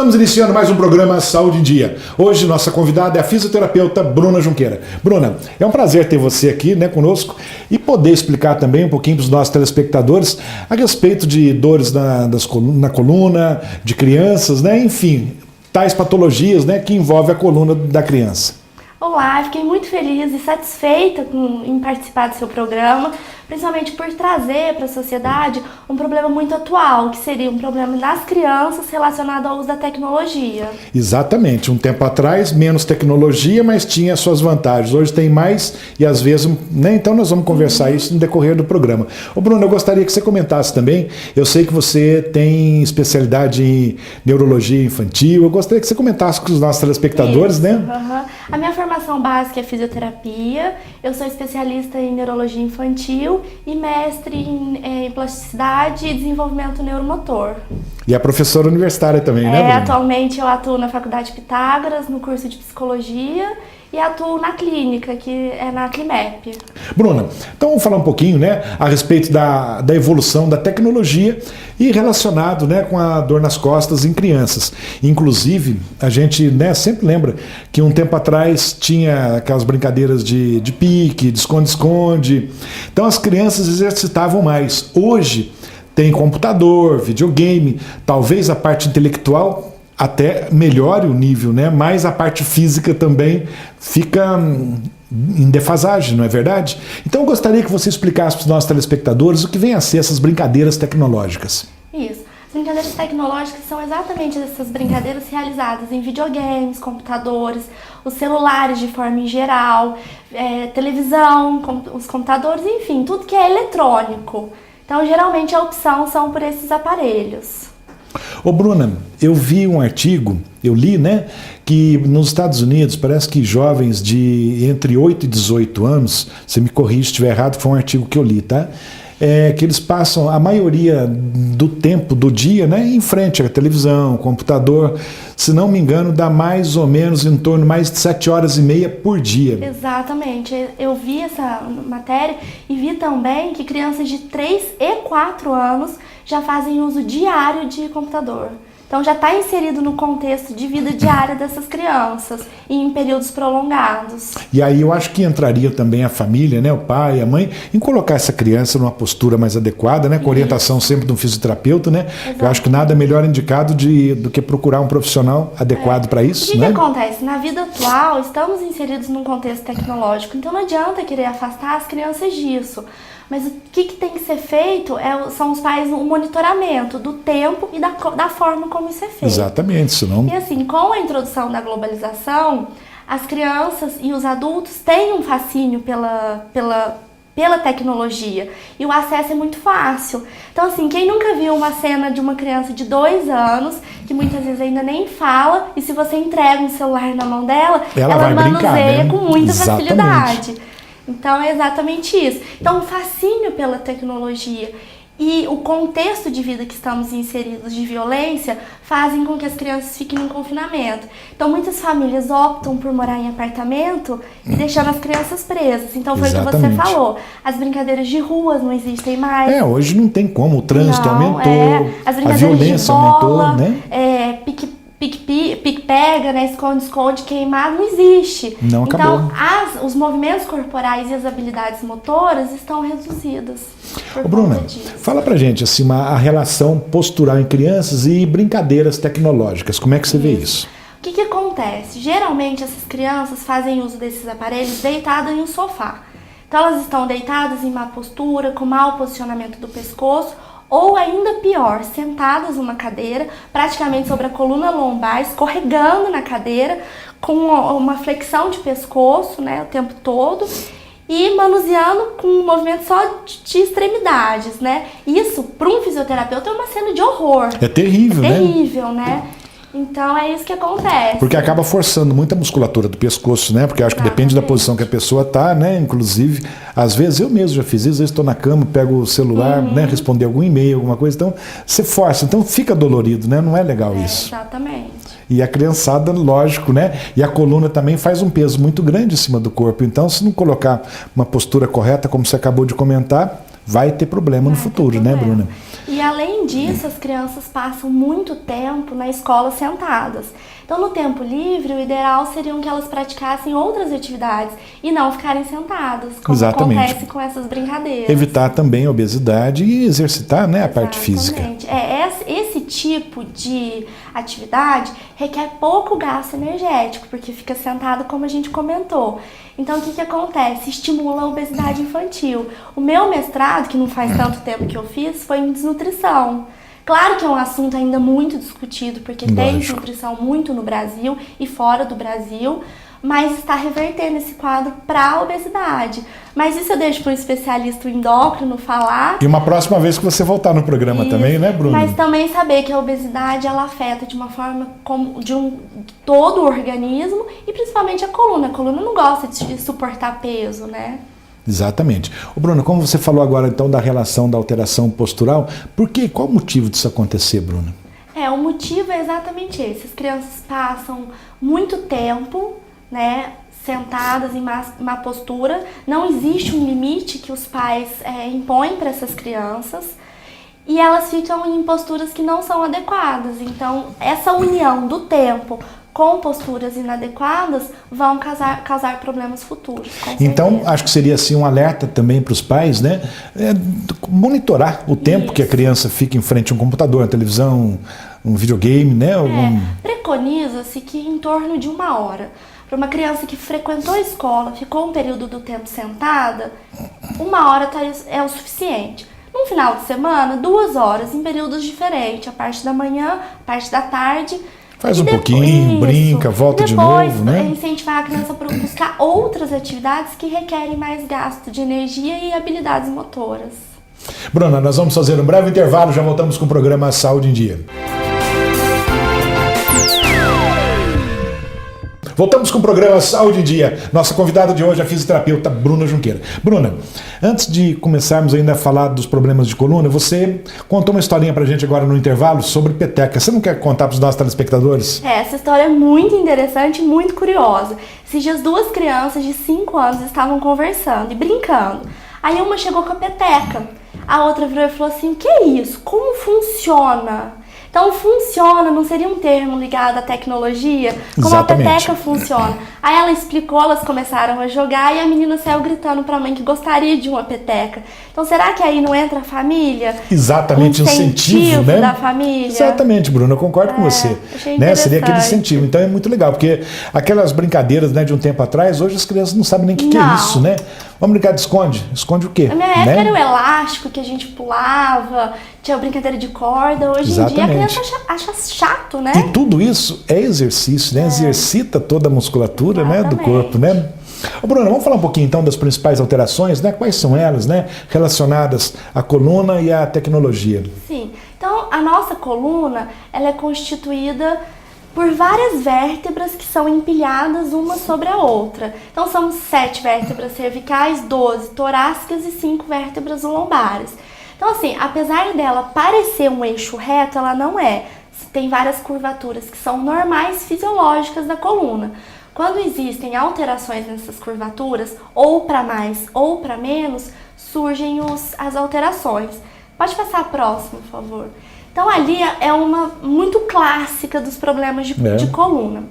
Estamos iniciando mais um programa Saúde em Dia. Hoje nossa convidada é a fisioterapeuta Bruna Junqueira. Bruna, é um prazer ter você aqui, conosco e poder explicar também um pouquinho para os nossos telespectadores a respeito de dores na coluna, de crianças, enfim, tais patologias que envolvem a coluna da criança. Olá, fiquei muito feliz e satisfeita em participar do seu programa, principalmente por trazer para a sociedade um problema muito atual, que seria um problema das crianças relacionado ao uso da tecnologia. Exatamente, um tempo atrás menos tecnologia, mas tinha suas vantagens. Hoje tem mais e às vezes, então nós vamos conversar isso no decorrer do programa. Ô Bruno, eu gostaria que você comentasse também, eu sei que você tem especialidade em neurologia infantil, eu gostaria que você comentasse com os nossos telespectadores, A minha formação básica é fisioterapia, eu sou especialista em neurologia infantil e mestre em plasticidade e desenvolvimento neuromotor. E é professora universitária também, né, Bruna? Atualmente eu atuo na Faculdade Pitágoras, no curso de Psicologia, e atuo na clínica, que é na Climep. Bruna, então vamos falar um pouquinho a respeito da evolução da tecnologia e relacionado com a dor nas costas em crianças. Inclusive, a gente sempre lembra que um tempo atrás tinha aquelas brincadeiras de pique, de esconde-esconde. Então as crianças exercitavam mais. Hoje tem computador, videogame, talvez a parte intelectual até melhore o nível, mas a parte física também fica em defasagem, não é verdade? Então eu gostaria que você explicasse para os nossos telespectadores o que vem a ser essas brincadeiras tecnológicas. Isso. As brincadeiras tecnológicas são exatamente essas brincadeiras realizadas em videogames, computadores, os celulares de forma em geral, televisão, os computadores, enfim, tudo que é eletrônico. Então, geralmente a opção são por esses aparelhos. Ô Bruna, eu vi um artigo, eu li, que nos Estados Unidos parece que jovens de entre 8 e 18 anos, você me corrige se estiver errado, foi um artigo que eu li, tá? Que eles passam a maioria do tempo do dia em frente à televisão, computador, se não me engano, dá mais ou menos em torno de mais de 7 horas e meia por dia. Exatamente, eu vi essa matéria e vi também que crianças de 3 e 4 anos já fazem uso diário de computador. Então já está inserido no contexto de vida diária dessas crianças e em períodos prolongados. E aí eu acho que entraria também a família, o pai, a mãe, em colocar essa criança numa postura mais adequada, com orientação sempre de um fisioterapeuta, Eu acho que nada melhor indicado do que procurar um profissional adequado para isso. O que acontece? Na vida atual, estamos inseridos num contexto tecnológico, então não adianta querer afastar as crianças disso. Mas o que tem que ser feito são os pais o monitoramento do tempo e da forma como isso é feito. Exatamente, senão... E assim, com a introdução da globalização, as crianças e os adultos têm um fascínio pela tecnologia e o acesso é muito fácil. Então assim, quem nunca viu uma cena de uma criança de 2 anos, que muitas vezes ainda nem fala, e se você entrega um celular na mão dela, ela manuseia com muita facilidade. Então é exatamente isso. Então o fascínio pela tecnologia e o contexto de vida que estamos inseridos de violência fazem com que as crianças fiquem em confinamento. Então muitas famílias optam por morar em apartamento e deixando as crianças presas. Então foi o que você falou. As brincadeiras de ruas não existem mais. Hoje não tem como, o trânsito aumentou, as a violência de bola, aumentou, pique-pega, esconde-esconde, queimado, não existe. Não acabou. Então, os movimentos corporais e as habilidades motoras estão reduzidas. Ô, Bruna, fala pra gente assim, a relação postural em crianças e brincadeiras tecnológicas. Como é que você vê isso? O que acontece? Geralmente, essas crianças fazem uso desses aparelhos deitadas em um sofá. Então, elas estão deitadas em má postura, com mau posicionamento do pescoço, ou ainda pior, sentadas numa cadeira, praticamente sobre a coluna lombar, escorregando na cadeira, com uma flexão de pescoço, o tempo todo, e manuseando com um movimento só de extremidades, Isso, para um fisioterapeuta, é uma cena de horror. É terrível, terrível, Então é isso que acontece. Porque acaba forçando muita musculatura do pescoço, Porque eu acho que depende da posição que a pessoa está, Inclusive, às vezes eu mesmo já fiz isso, às vezes estou na cama, pego o celular, responder algum e-mail, alguma coisa, então você força, então fica dolorido, Não é legal isso. Exatamente. E a criançada, lógico, E a coluna também faz um peso muito grande em cima do corpo, então se não colocar uma postura correta, como você acabou de comentar, vai ter problema no futuro, né, Bruna? E além disso, as crianças passam muito tempo na escola sentadas. Então, no tempo livre, o ideal seria que elas praticassem outras atividades e não ficarem sentadas, como acontece com essas brincadeiras. Evitar também a obesidade e exercitar, né, a parte física. Esse tipo de atividade requer pouco gasto energético, porque fica sentado, como a gente comentou. Então, o que acontece? Estimula a obesidade infantil. O meu mestrado, que não faz tanto tempo que eu fiz, foi em desnutrição. Claro que é um assunto ainda muito discutido, porque tem desnutrição muito no Brasil e fora do Brasil, mas está revertendo esse quadro para a obesidade. Mas isso eu deixo para um especialista endócrino falar. E uma próxima vez que você voltar no programa também, né, Bruno? Mas também saber que a obesidade, ela afeta de uma forma todo o organismo e principalmente a coluna. A coluna não gosta de suportar peso, né? Exatamente. Bruno, como você falou agora então da relação da alteração postural, por quê? Qual o motivo disso acontecer, Bruno? O motivo é exatamente esse. As crianças passam muito tempo, né, sentadas em má postura. Não existe um limite que os pais impõem para essas crianças e elas ficam em posturas que não são adequadas. Então, essa união do tempo com posturas inadequadas vão causar problemas futuros. Então, acho que seria assim um alerta também para os pais, né? Monitorar o tempo que a criança fica em frente a um computador, uma televisão, um videogame, né? Preconiza-se que em torno de 1 hora. Para uma criança que frequentou a escola, ficou um período do tempo sentada, 1 hora é o suficiente. No final de semana, 2 horas em períodos diferentes, a parte da manhã, a parte da tarde. Faz um pouquinho, brinca, volta de novo, né? Depois, incentivar a criança para buscar outras atividades que requerem mais gasto de energia e habilidades motoras. Bruna, nós vamos fazer um breve intervalo, já voltamos com o programa Saúde em Dia. Voltamos com o programa Saúde em Dia. Nossa convidada de hoje é a fisioterapeuta Bruna Junqueira. Bruna, antes de começarmos ainda a falar dos problemas de coluna, você contou uma historinha pra gente agora no intervalo sobre peteca. Você não quer contar pros nossos telespectadores? Essa história é muito interessante e muito curiosa. Esses dias 2 crianças de 5 anos estavam conversando e brincando. Aí uma chegou com a peteca. A outra virou e falou assim: o que é isso? Como funciona? Então, funciona não seria um termo ligado à tecnologia? Como Exatamente. A peteca funciona. Aí ela explicou, elas começaram a jogar e a menina saiu gritando para a mãe que gostaria de uma peteca. Então, será que aí não entra a família? Exatamente, incentivo, né? Da família. Exatamente, Bruno, eu concordo com você. Né? Seria aquele incentivo. Então é muito legal, porque aquelas brincadeiras, né, de um tempo atrás, hoje as crianças não sabem nem o que é isso, né? Vamos brincar de esconde? Esconde o quê? Na minha época era o elástico que a gente pulava, tinha brincadeira de corda. Hoje em dia a criança acha chato, né? E tudo isso é exercício, né? Exercita toda a musculatura, né, do corpo, né? Ô, Bruno, vamos falar um pouquinho então das principais alterações, né? Quais são elas, né? Relacionadas à coluna e à tecnologia. Sim. Então, a nossa coluna, ela é constituída por várias vértebras que são empilhadas uma sobre a outra. Então, são 7 vértebras cervicais, 12 torácicas e 5 vértebras lombares. Então, assim, apesar dela parecer um eixo reto, ela não é. Tem várias curvaturas que são normais, fisiológicas da coluna. Quando existem alterações nessas curvaturas, ou para mais ou para menos, surgem as alterações. Pode passar próximo, por favor. Então, ali é uma muito clássica dos problemas de coluna.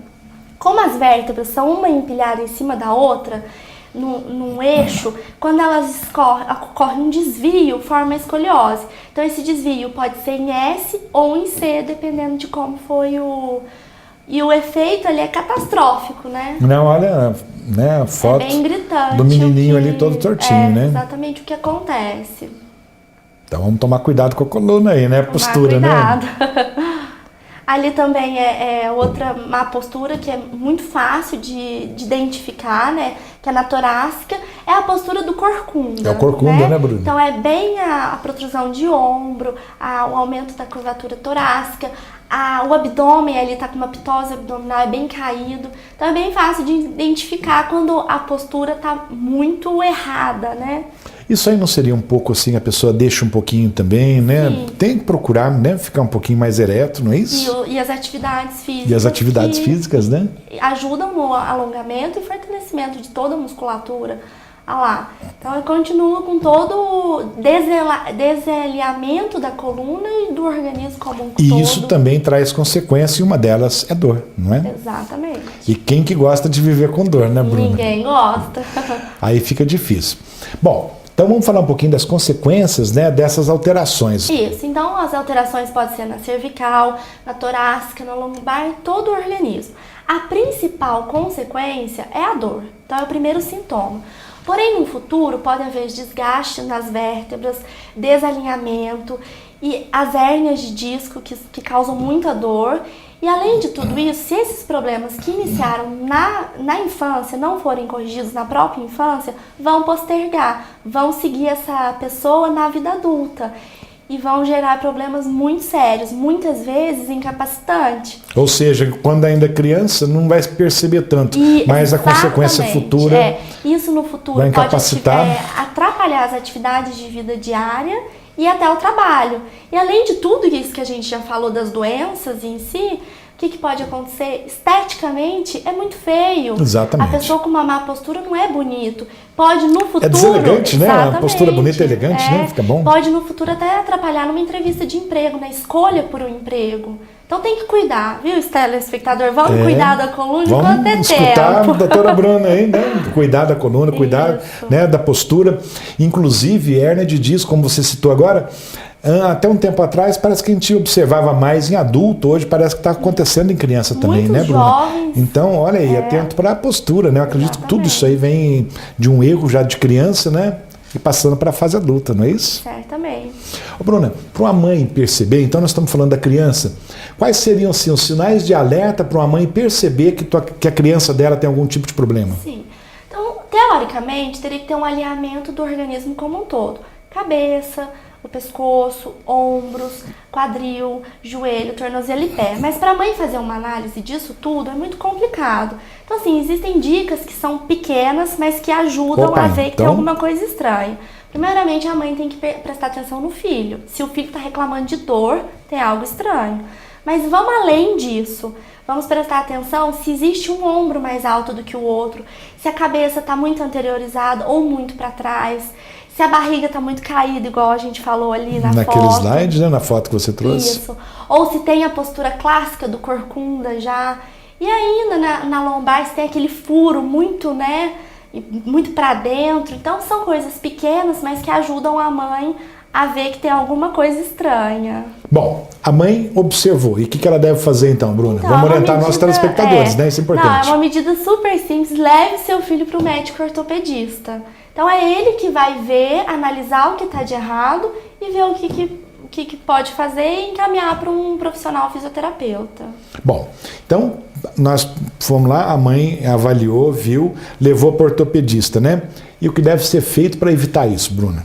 Como as vértebras são uma empilhada em cima da outra, num eixo, quando elas ocorre um desvio, forma a escoliose. Então, esse desvio pode ser em S ou em C, dependendo de como foi E o efeito ali é catastrófico, né? Não, olha, né, a foto bem gritante, do menininho ali todo tortinho, né? Exatamente o que acontece. Então vamos tomar cuidado com a coluna aí, né? A postura, cuidado. Né? Ali também é outra má postura que é muito fácil de identificar, né? Que é na torácica, é a postura do corcunda. É o corcunda, né, Bruno? Então é bem a protrusão de ombro, o aumento da curvatura torácica, o abdômen ali tá com uma ptose abdominal, é bem caído. Então é bem fácil de identificar quando a postura tá muito errada, né? Isso aí não seria um pouco assim, a pessoa deixa um pouquinho também, né? Sim. Tem que procurar, né, ficar um pouquinho mais ereto, não é isso? E as atividades físicas. E as atividades físicas, né? Ajudam no alongamento e fortalecimento de toda a musculatura. Ah lá. Então ele continua com todo o desalinhamento da coluna e do organismo como um todo. E isso também traz consequências e uma delas é dor, não é? Exatamente. E quem que gosta de viver com dor, né, Bruna? Ninguém gosta. Aí fica difícil. Bom, então vamos falar um pouquinho das consequências, né, dessas alterações. Isso, então as alterações podem ser na cervical, na torácica, na lombar, em todo o organismo. A principal consequência é a dor, então é o primeiro sintoma. Porém, no futuro, pode haver desgaste nas vértebras, desalinhamento e as hérnias de disco que causam muita dor. E além de tudo isso, se esses problemas que iniciaram na infância não forem corrigidos na própria infância, vão postergar, vão seguir essa pessoa na vida adulta e vão gerar problemas muito sérios, muitas vezes incapacitantes. Ou seja, quando ainda é criança, não vai perceber tanto, mas a consequência futura isso no futuro vai pode incapacitar. Atrapalhar as atividades de vida diária e até o trabalho. E além de tudo isso que a gente já falou das doenças em si, o que pode acontecer? Esteticamente é muito feio. Exatamente. A pessoa com uma má postura não é bonito. Pode no futuro... É deselegante, né? Exatamente, A postura bonita e elegante, né? Fica bom. Pode no futuro até atrapalhar numa entrevista de emprego, na escolha por um emprego. Então tem que cuidar, viu, telespectador? Vamos cuidar da coluna enquanto é escutar tempo. a doutora Bruna aí, né? Cuidar da coluna, cuidar, né, da postura. Inclusive, hérnia de disco, como você citou agora, até um tempo atrás parece que a gente observava mais em adulto, hoje parece que está acontecendo em criança também, Muitos né, Bruna? jovens. Então, olha aí, atento para a postura, né? Eu acredito que tudo isso aí vem de um erro já de criança, né? E passando para a fase adulta, não é isso? Certamente. Ô, Bruna, para uma mãe perceber, então nós estamos falando da criança, quais seriam assim, os sinais de alerta para uma mãe perceber que a criança dela tem algum tipo de problema? Sim. Então, teoricamente, teria que ter um alinhamento do organismo como um todo. Cabeça, o pescoço, ombros, quadril, joelho, tornozelo e pé. Mas para a mãe fazer uma análise disso tudo é muito complicado. Então, assim, existem dicas que são pequenas, mas que ajudam a ver que tem alguma coisa estranha. Primeiramente, a mãe tem que prestar atenção no filho. Se o filho está reclamando de dor, tem algo estranho. Mas vamos além disso. Vamos prestar atenção se existe um ombro mais alto do que o outro, se a cabeça está muito anteriorizada ou muito para trás, se a barriga está muito caída, igual a gente falou ali naquele foto. slide, né, na foto que você trouxe. Isso. Ou se tem a postura clássica do corcunda já. E ainda na lombar, se tem aquele furo muito, né, muito para dentro. Então são coisas pequenas, mas que ajudam a mãe a ver que tem alguma coisa estranha. Bom, a mãe observou. E o que ela deve fazer então, Bruna? Então, vamos orientar nossos telespectadores, né? Isso é importante. Não, é uma medida super simples. Leve seu filho para o médico ortopedista. Então é ele que vai ver, analisar o que está de errado e ver o que pode fazer e encaminhar para um profissional fisioterapeuta. Bom, então nós fomos lá, a mãe avaliou, viu, levou para o ortopedista, né? E o que deve ser feito para evitar isso, Bruna?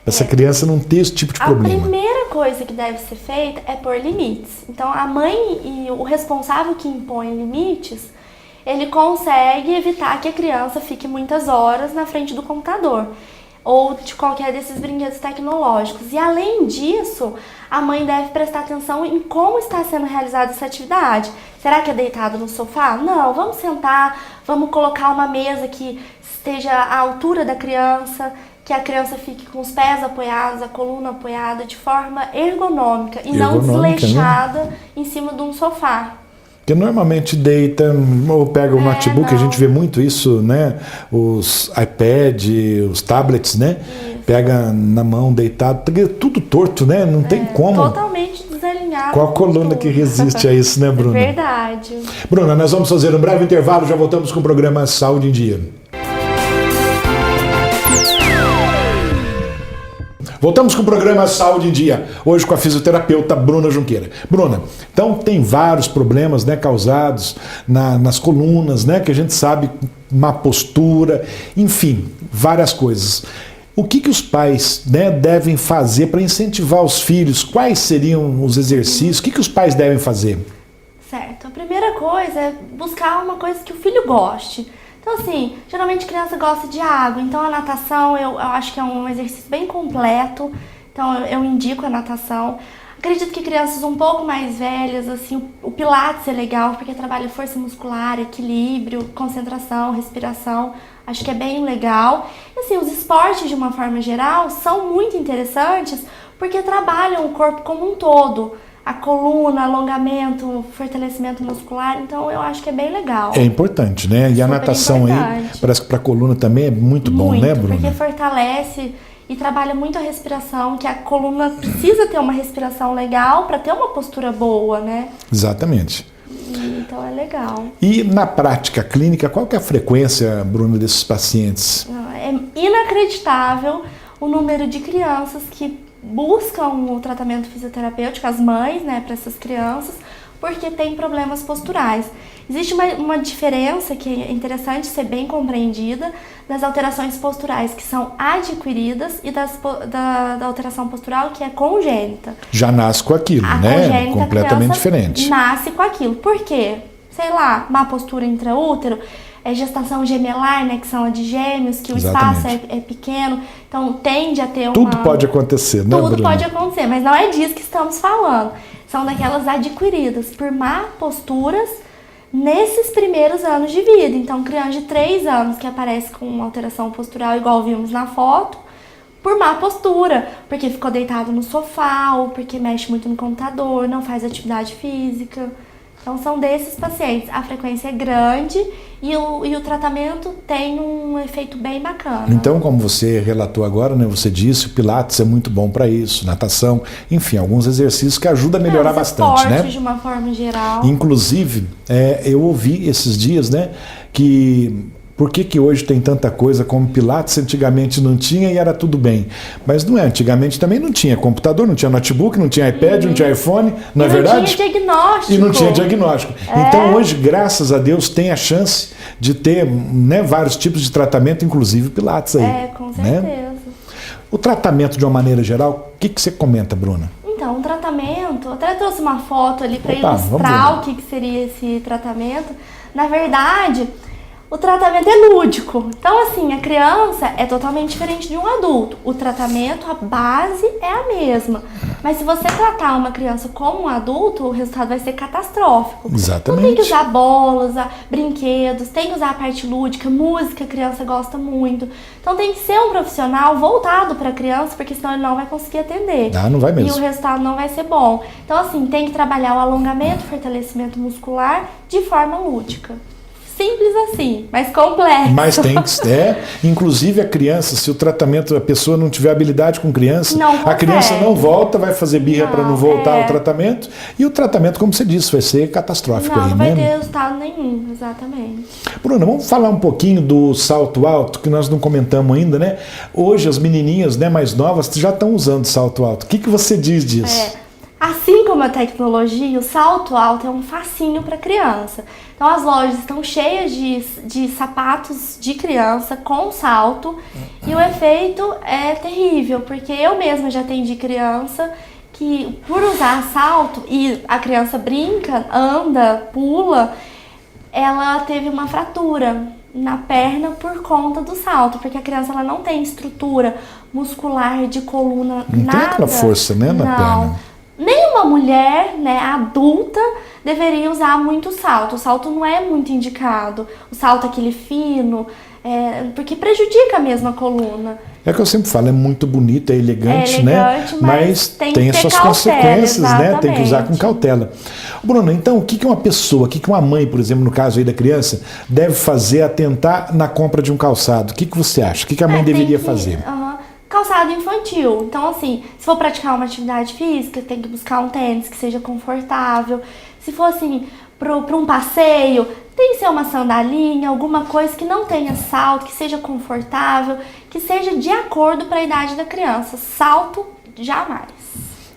Essa criança não ter esse tipo de problema. A primeira coisa que deve ser feita é pôr limites. Então a mãe e o responsável que impõe limites, ele consegue evitar que a criança fique muitas horas na frente do computador ou de qualquer desses brinquedos tecnológicos. E além disso, a mãe deve prestar atenção em como está sendo realizada essa atividade. Será que é deitado no sofá? Não, vamos sentar, vamos colocar uma mesa que esteja à altura da criança, que a criança fique com os pés apoiados, a coluna apoiada de forma ergonômica e não desleixada, né, em cima de um sofá. Porque normalmente deita ou pega o notebook, a gente vê muito isso, né? Os iPad, os tablets, né? Isso. Pega na mão, deitado, tudo torto, né? Não tem como. Totalmente desalinhado. Qual a coluna que resiste a isso, né, Bruna? Verdade. Bruna, nós vamos fazer um breve intervalo, já voltamos com o programa Saúde em Dia. Voltamos com o programa Saúde em Dia, hoje com a fisioterapeuta Bruna Junqueira. Bruna, então tem vários problemas, né, causados nas colunas, né, que a gente sabe, má postura, enfim, várias coisas. O que os pais, né, devem fazer para incentivar os filhos? Quais seriam os exercícios? O que os pais devem fazer? Certo, a primeira coisa é buscar uma coisa que o filho goste. Então, assim, geralmente criança gosta de água, então a natação eu acho que é um exercício bem completo, então eu indico a natação. Acredito que crianças um pouco mais velhas, assim, o Pilates é legal porque trabalha força muscular, equilíbrio, concentração, respiração. Acho que é bem legal. E, assim, os esportes, de uma forma geral, são muito interessantes porque trabalham o corpo como um todo. A coluna, alongamento, fortalecimento muscular. Então, eu acho que é bem legal. É importante, né? E a natação aí, parece que para a coluna também é muito bom, né, Bruna? Porque fortalece e trabalha muito a respiração, que a coluna precisa ter uma respiração legal para ter uma postura boa, né? Exatamente. Então é legal. E na prática clínica, qual que é a frequência, Bruna, desses pacientes? É inacreditável o número de crianças que buscam o tratamento fisioterapêutico, as mães, né, para essas crianças, porque tem problemas posturais. Existe uma diferença que é interessante ser bem compreendida das alterações posturais que são adquiridas e da alteração postural que é congênita. Já nasce com aquilo, né? Completamente diferente. Nasce com aquilo. Por quê? Sei lá, má postura intraútero, gestação gemelar, né, que são a de gêmeos, que o espaço é pequeno, então tende a ter uma... Tudo pode acontecer, né, Tudo Bruna? pode acontecer, mas não é disso que estamos falando. São daquelas adquiridas por má posturas nesses primeiros anos de vida. Então, criança de 3 anos que aparece com uma alteração postural, igual vimos na foto, por má postura, porque ficou deitado no sofá, ou porque mexe muito no computador, não faz atividade física. Então, são desses pacientes. A frequência é grande e o tratamento tem um efeito bem bacana. Então, como você relatou agora, né, você disse, o Pilates é muito bom para isso, natação, enfim, alguns exercícios que ajudam a melhorar bastante, né? De uma forma geral. Inclusive, eu ouvi esses dias, né, que... Por que hoje tem tanta coisa como Pilates? Antigamente não tinha e era tudo bem. Mas não é, antigamente também não tinha computador, não tinha notebook, não tinha iPad, não tinha iPhone, não é verdade? Não tinha diagnóstico. E não tinha diagnóstico. Então hoje, graças a Deus, tem a chance de ter, né, vários tipos de tratamento, inclusive Pilates aí. Com certeza. Né? O tratamento, de uma maneira geral, o que você comenta, Bruna? Então, o tratamento, eu até trouxe uma foto ali para ilustrar o que seria esse tratamento. Na verdade... O tratamento é lúdico. Então, assim, a criança é totalmente diferente de um adulto. O tratamento, a base é a mesma. Mas se você tratar uma criança como um adulto, o resultado vai ser catastrófico. Exatamente. Então, tem que usar bolas, usar brinquedos, tem que usar a parte lúdica, música, a criança gosta muito. Então, tem que ser um profissional voltado para a criança, porque senão ele não vai conseguir atender. Não vai mesmo. E o resultado não vai ser bom. Então, assim, tem que trabalhar o alongamento, fortalecimento muscular de forma lúdica. Simples assim, mas complexo. Mas tem que inclusive a criança, se o tratamento, a pessoa não tiver habilidade com criança, a criança não volta, vai fazer birra para não voltar ao tratamento, e o tratamento, como você disse, vai ser catastrófico. Não vai ter resultado nenhum, exatamente. Bruna, vamos falar um pouquinho do salto alto, que nós não comentamos ainda, né? Hoje as menininhas, né, mais novas já estão usando salto alto. O que você diz disso? Assim como a tecnologia, o salto alto é um facinho para criança. Então as lojas estão cheias de sapatos de criança com salto e o efeito é terrível, porque eu mesma já atendi criança que por usar salto e a criança brinca, anda, pula, ela teve uma fratura na perna por conta do salto, porque a criança ela não tem estrutura muscular de coluna, não nada. Tem aquela força, né, na perna. Nenhuma mulher, né, adulta deveria usar muito salto. O salto não é muito indicado. O salto aquele fino, porque prejudica mesmo a coluna. É que eu sempre falo, é muito bonito, é elegante, né? Mas tem as suas consequências, exatamente. Né? Tem que usar com cautela. Bruno, então o que uma pessoa, o que uma mãe, por exemplo, no caso aí da criança, deve fazer atentar na compra de um calçado? O que você acha? O que a mãe deveria fazer? Calçado infantil. Então, assim, se for praticar uma atividade física, tem que buscar um tênis que seja confortável. Se for, assim, para um passeio, tem que ser uma sandalinha, alguma coisa que não tenha salto, que seja confortável, que seja de acordo para a idade da criança. Salto, jamais.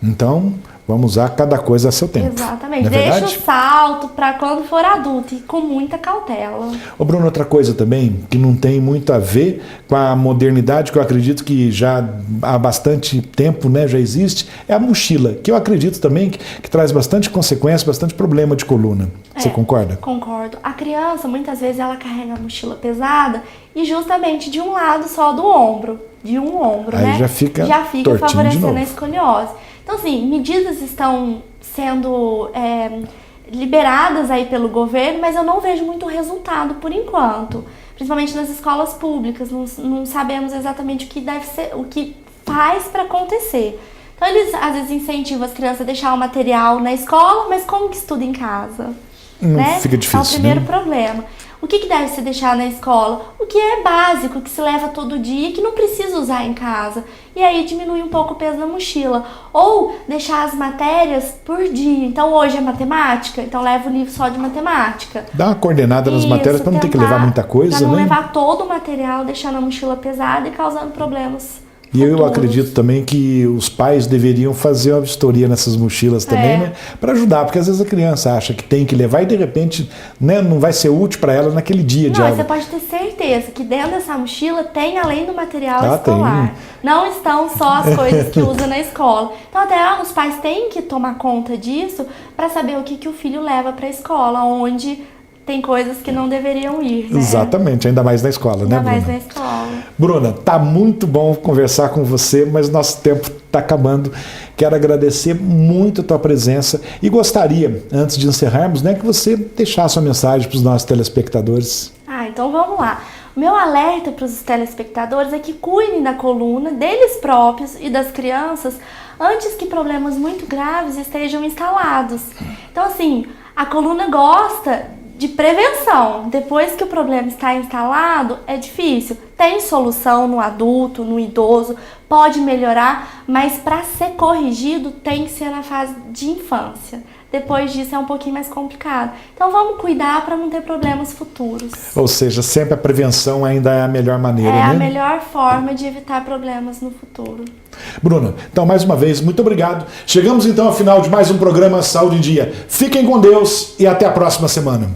Então, vamos usar cada coisa a seu tempo. Exatamente. Deixa o salto para quando for adulto e com muita cautela. Ô Bruno, outra coisa também que não tem muito a ver com a modernidade, que eu acredito que já há bastante tempo, né, já existe, é a mochila, que eu acredito também que traz bastante consequência, bastante problema de coluna. Você concorda? Concordo. A criança, muitas vezes, ela carrega a mochila pesada e justamente de um lado só do ombro. De um ombro, aí né? Já fica favorecendo a escoliose. Então, assim, medidas estão sendo liberadas aí pelo governo, mas eu não vejo muito resultado por enquanto. Principalmente nas escolas públicas, não sabemos exatamente o que deve ser, o que faz para acontecer. Então eles às vezes incentivam as crianças a deixar o material na escola, mas como que estuda em casa? Né? Fica difícil, é o primeiro né? problema. O que deve se deixar na escola? O que é básico, que se leva todo dia, que não precisa usar em casa. E aí diminui um pouco o peso da mochila. Ou deixar as matérias por dia. Então hoje é matemática, então leva o livro só de matemática. Dá uma coordenada nas matérias para não ter que levar muita coisa, pra não né? levar todo o material, deixando a mochila pesada e causando problemas. E eu acredito também que os pais deveriam fazer uma vistoria nessas mochilas também, né? Para ajudar, porque às vezes a criança acha que tem que levar e de repente, né, não vai ser útil para ela naquele dia de aula. Você pode ter certeza que dentro dessa mochila tem além do material escolar. Tem. Não estão só as coisas que usa na escola. Então até os pais têm que tomar conta disso para saber o que o filho leva para a escola, onde tem coisas que não deveriam ir, né? Exatamente, ainda mais na escola, né, Bruna? Ainda mais na escola. Bruna, tá muito bom conversar com você, mas nosso tempo está acabando. Quero agradecer muito a tua presença e gostaria, antes de encerrarmos, né, que você deixasse uma mensagem para os nossos telespectadores. Então vamos lá. O meu alerta para os telespectadores é que cuidem da coluna, deles próprios e das crianças antes que problemas muito graves estejam instalados. Então, assim, a coluna gosta de prevenção. Depois que o problema está instalado, é difícil. Tem solução no adulto, no idoso, pode melhorar, mas para ser corrigido tem que ser na fase de infância. Depois disso é um pouquinho mais complicado. Então vamos cuidar para não ter problemas futuros. Ou seja, sempre a prevenção ainda é a melhor maneira, né? É a melhor forma de evitar problemas no futuro. Bruna, então mais uma vez, muito obrigado. Chegamos então ao final de mais um programa Saúde em Dia. Fiquem com Deus e até a próxima semana.